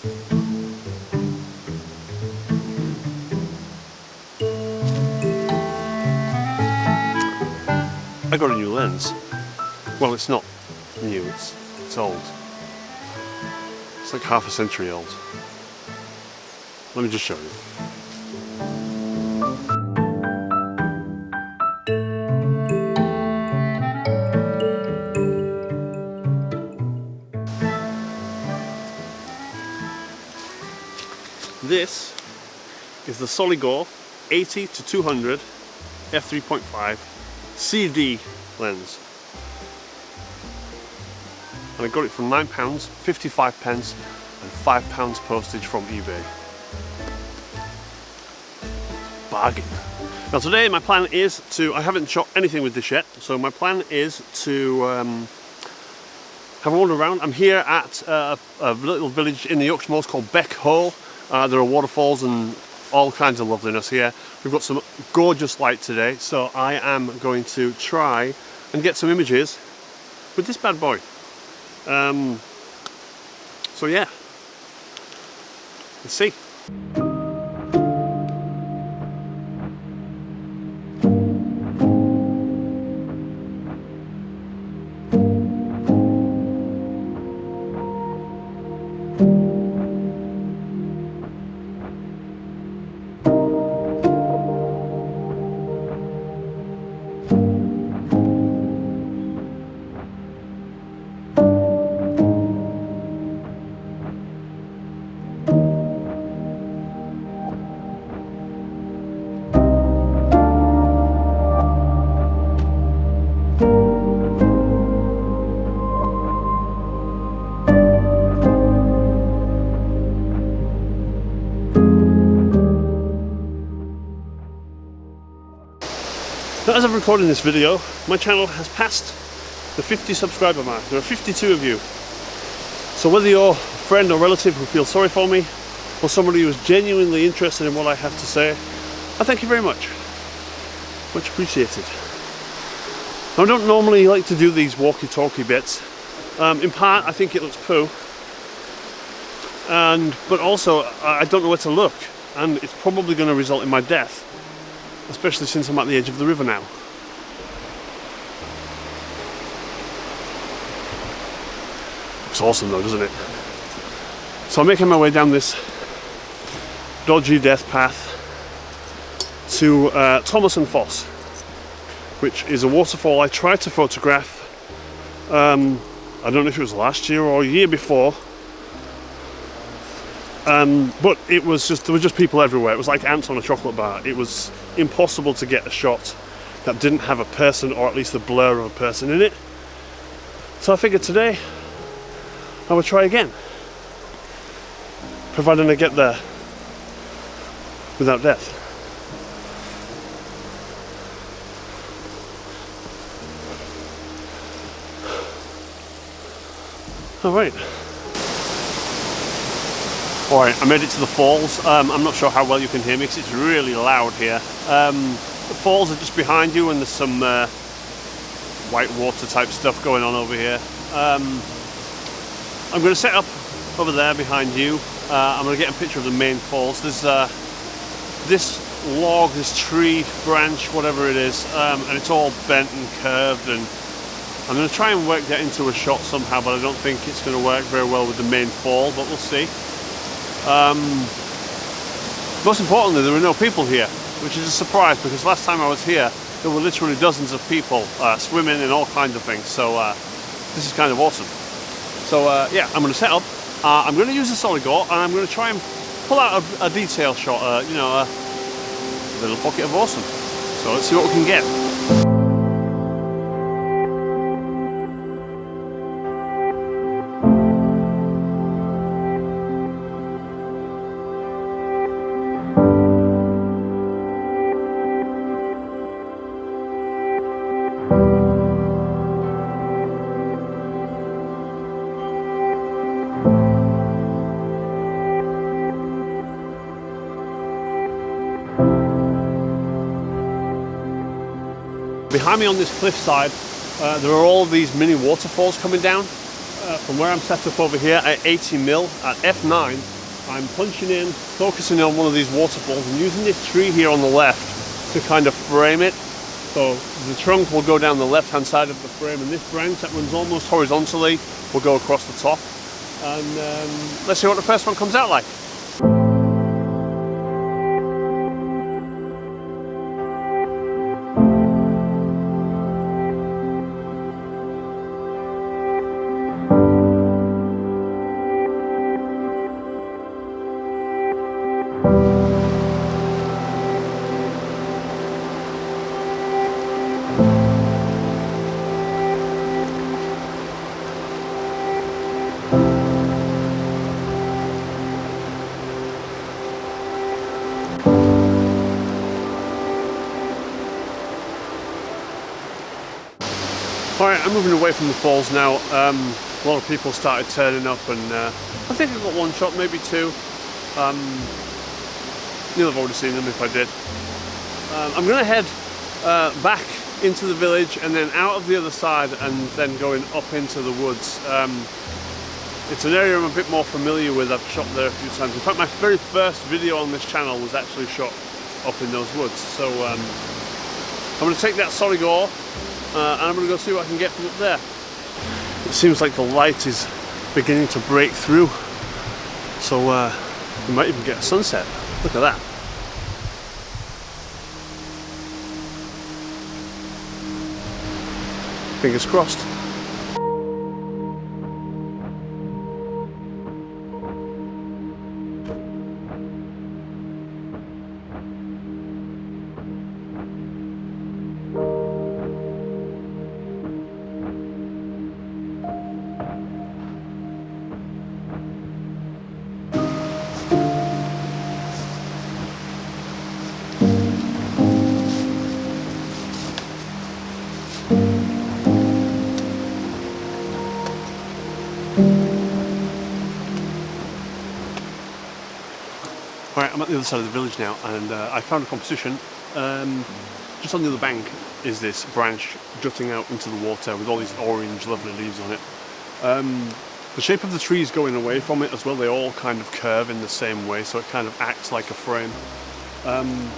I got a new lens. Well, it's not new, it's old. It's like half a century old. Let me just show you. This is the Soligor 80 to 200 f3.5 CD lens, and I got it for £9, 55 pence and £5 postage from eBay. Bargain. Now today my plan is to, I haven't shot anything with this yet, so my plan is to have a wander around. I'm here at a little village in the Yorkshire Moors called Beck Hole. There are waterfalls and all kinds of loveliness here. We've got some gorgeous light today, so I am going to try and get some images with this bad boy. So yeah, let's see. Now, as I'm recording this video, my channel has passed the 50 subscriber mark. There are 52 of you. So whether you're a friend or relative who feels sorry for me, or somebody who is genuinely interested in what I have to say, I thank you very much. Much appreciated. Now, I don't normally like to do these walkie-talkie bits. In part, I think it looks poo. But also, I don't know where to look. And it's probably going to result in my death. Especially since I'm at the edge of the river now. Looks awesome though, doesn't it? So I'm making my way down this dodgy death path to Thomas and Foss, which is a waterfall I tried to photograph. I don't know if it was last year or a year before. But it was just, there were just people everywhere. It was like ants on a chocolate bar. It was impossible to get a shot that didn't have a person, or at least the blur of a person in it. So I figured today I would try again, providing I get there without death. All right. Alright, I made it to the falls. I'm not sure how well you can hear me because it's really loud here. The falls are just behind you, and there's some white water type stuff going on over here. I'm going to set up over there behind you. I'm going to get a picture of the main falls. There's this log, this tree branch, whatever it is, and it's all bent and curved, and I'm going to try and work that into a shot somehow, but I don't think it's going to work very well with the main fall, but we'll see. Most importantly, there were no people here, which is a surprise, because last time I was here there were literally dozens of people swimming and all kinds of things, so this is kind of awesome. So yeah, I'm going to set up, I'm going to use the Soligor, and I'm going to try and pull out a detail shot, you know, a little pocket of awesome. So let's see what we can get. Behind me on this cliffside, there are all these mini waterfalls coming down. from where I'm set up over here at 80mm at f9, I'm punching in, focusing on one of these waterfalls and using this tree here on the left to kind of frame it. So the trunk will go down the left hand side of the frame, and this branch that runs almost horizontally will go across the top. And let's see what the first one comes out like. Alright, I'm moving away from the falls now. A lot of people started turning up, and I think I got one shot, maybe two. You'll have already seen them if I did. I'm going to head back into the village and then out of the other side and then going up into the woods. It's an area I'm a bit more familiar with. I've shot there a few times. In fact, my very first video on this channel was actually shot up in those woods. So I'm going to take that Soligor and I'm going to go see what I can get from up there. It seems like the light is beginning to break through, so we might even get a sunset. Look at that. Fingers crossed. Alright, I'm at the other side of the village now, and I found a composition. Just on the other bank is this branch jutting out into the water with all these orange lovely leaves on it. The shape of the trees going away from it as well, they all kind of curve in the same way, so it kind of acts like a frame. I'm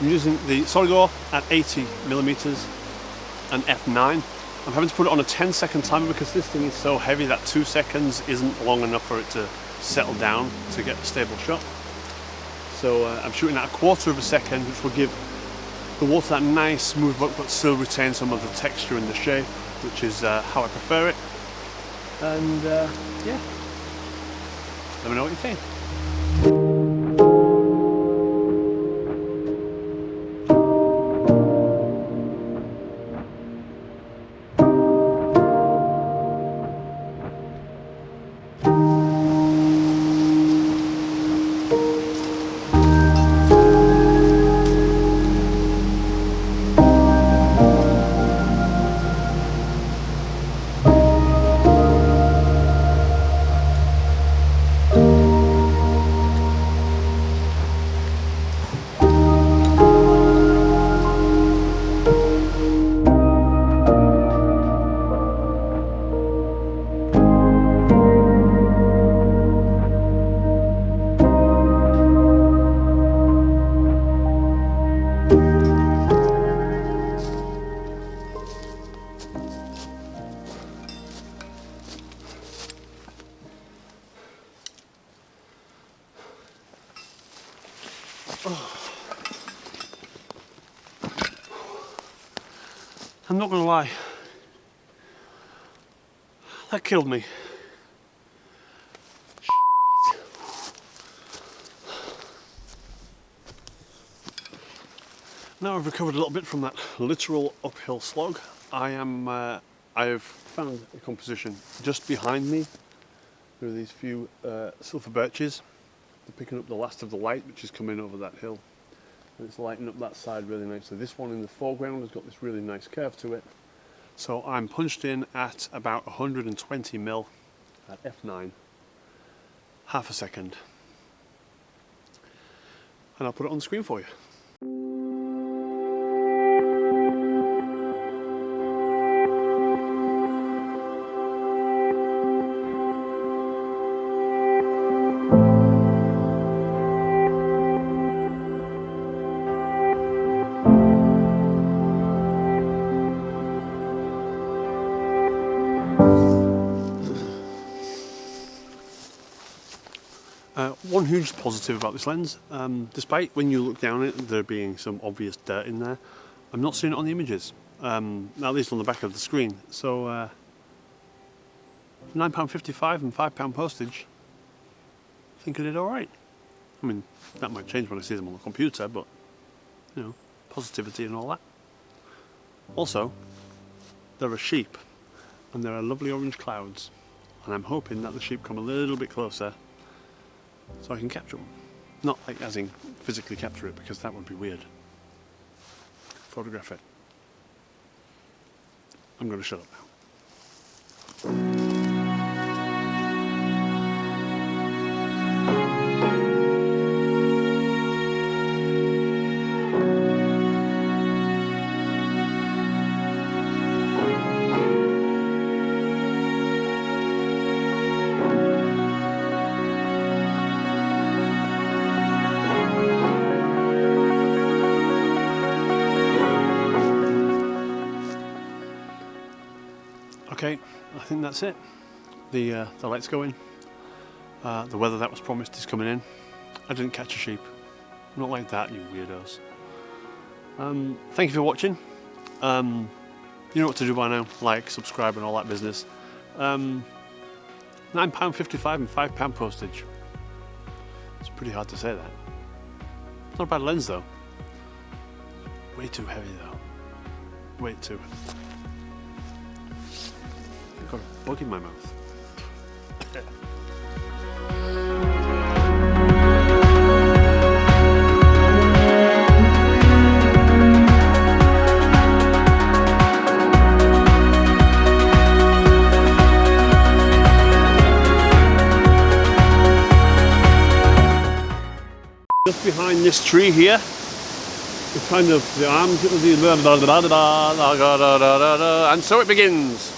using the Soligor at 80mm and f9. I'm having to put it on a 10-second timer because this thing is so heavy that 2 seconds isn't long enough for it to settle down to get a stable shot. So I'm shooting at 1/4 of a second, which will give the water that nice smooth look but still retain some of the texture and the shape, which is how I prefer it. And yeah, let me know what you think. I'm not going to lie, that killed me. Now I've recovered a little bit from that literal uphill slog. I've found a composition just behind me. There are these few sulphur birches. They're picking up the last of the light which is coming over that hill. And it's lighting up that side really nicely. This one in the foreground has got this really nice curve to it. So I'm punched in at about 120mm at f9, half a second. And I'll put it on the screen for you. One huge positive about this lens, despite when you look down it there being some obvious dirt in there, I'm not seeing it on the images, at least on the back of the screen. So £9.55 and £5 postage, I think I did alright. I mean, that might change when I see them on the computer, but you know, positivity and all that. Also, there are sheep and there are lovely orange clouds, and I'm hoping that the sheep come a little bit closer so I can capture them. Not like as in physically capture it, because that would be weird. Photograph it. I'm going to shut up now. Okay, I think that's it. The light's going. The weather that was promised is coming in. I didn't catch a sheep. Not like that, you weirdos. Thank you for watching. You know what to do by now. Like, subscribe and all that business. £9.55 and £5 postage. It's pretty hard to say that. It's not a bad lens though. Way too heavy though. Way too. I've got a bug in my mouth. Just behind this tree here, the kind of the arms of the and so it begins.